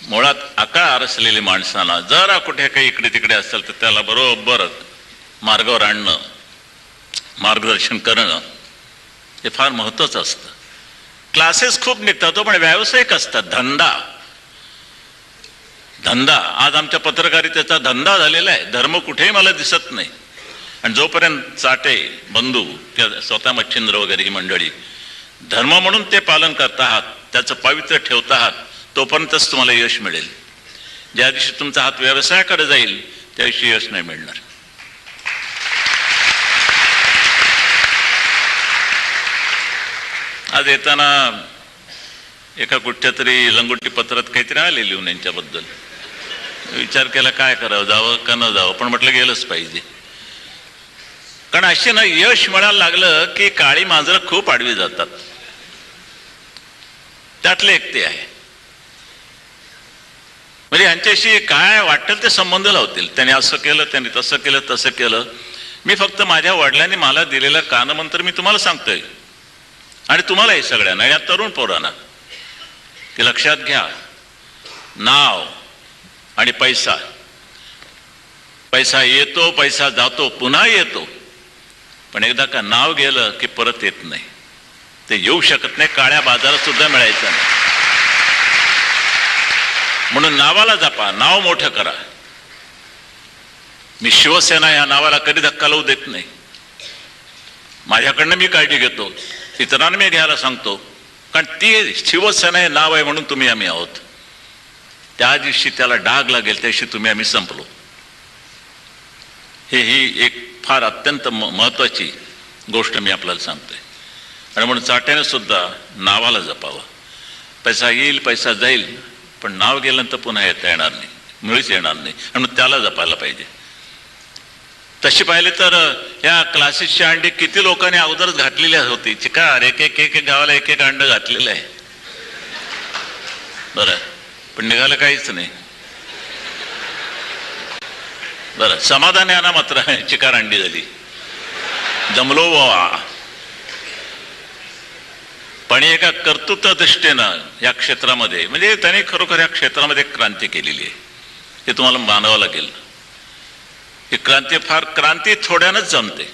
मुळात आकार असलेल्या माणसाला जरा कुठे काही इकडे तिकडे असेल तर त्याला बरोबर मार्गावर आणणं, मार्गदर्शन करणं हे फार महत्त्वाचं असतं. क्लासेस खूप निघतात पण व्यावसायिक असतात. धंदा आज आमच्या पत्रकारितेचा धंदा झालेला आहे. धर्म कुठेही मला दिसत नाही. आणि जोपर्यंत चाटे बंधू किंवा स्वतः मच्छिंद्र वगैरे ही मंडळी धर्म म्हणून ते पालन करत आहात, त्याचं पावित्र्य ठेवत आहात, तोपर्यंतच तुम्हाला यश मिळेल. ज्या दिवशी तुमचा हात व्यवसायाकडे जाईल त्या दिवशी यश नाही मिळणार. आज येताना एका कुठच्या तरी लंगोटी पत्रात काहीतरी आले लिहून यांच्याबद्दल. विचार केला काय करावं, जावं का न जावं, पण म्हटलं गेलंच पाहिजे. कारण असे ना यश मिळायला लागलं की काळी मांजरं खूप आडवी जातात. त्यातले एक ते आहे. म्हणजे यांच्याशी काय वाटेल ते संबंध लावतील. त्याने असं केलं, त्याने तसं केलं, तसं केलं. मी फक्त माझ्या वडिलांनी मला दिलेला कानमंत्र मी तुम्हाला सांगतोय आणि तुम्हाला हे सगळ्यांना, या तरुण पोरांना की लक्षात घ्या, नाव आणि पैसा, पैसा येतो, पैसा जातो, पुन्हा येतो. पण एकदा का नाव गेलं की परत येत नाही. ते येऊ शकत नाही, काळ्या बाजारात सुद्धा मिळायचं नाही. म्हणून नावाला जपा, नाव मोठं करा. मी शिवसेना या नावाला कधी धक्का लावू देत नाही. माझ्याकडनं मी काळजी घेतो, इतरांना मी घ्यायला सांगतो. कारण ती शिवसेना हे नाव आहे म्हणून तुम्ही आम्ही आहोत. त्या दिवशी त्याला डाग लागेल त्या दिवशी तुम्ही आम्ही संपलो. ही एक फार अत्यंत महत्त्वाची गोष्ट मी आपल्याला सांगतोय. आणि म्हणून चाट्याने सुद्धा नावाला जपावं. पैसा येईल, पैसा जाईल, पण नाव गेल्यानंतर पुन्हा येता येणार नाही, मुळीच येणार नाही. आणि मग त्याला जपायला पाहिजे. तशी पाहिले तर या क्लासेसची अंडी किती लोकांनी अगोदरच घातलेली होती. चिकार एक एक एक गावाला एक एक अंड घातलेलं आहे. बरं, पण निघालं काहीच नाही. बरं, समाधान यांना मात्र चिकार अंडी झाली, जमलो वा. पण एका कर्तृत्व दृष्टीनं या क्षेत्रामध्ये, म्हणजे त्याने खरोखर या क्षेत्रामध्ये क्रांती केलेली आहे. हे तुम्हाला मानावं लागेल. ही क्रांती फार, क्रांती थोड्यानंच जमते.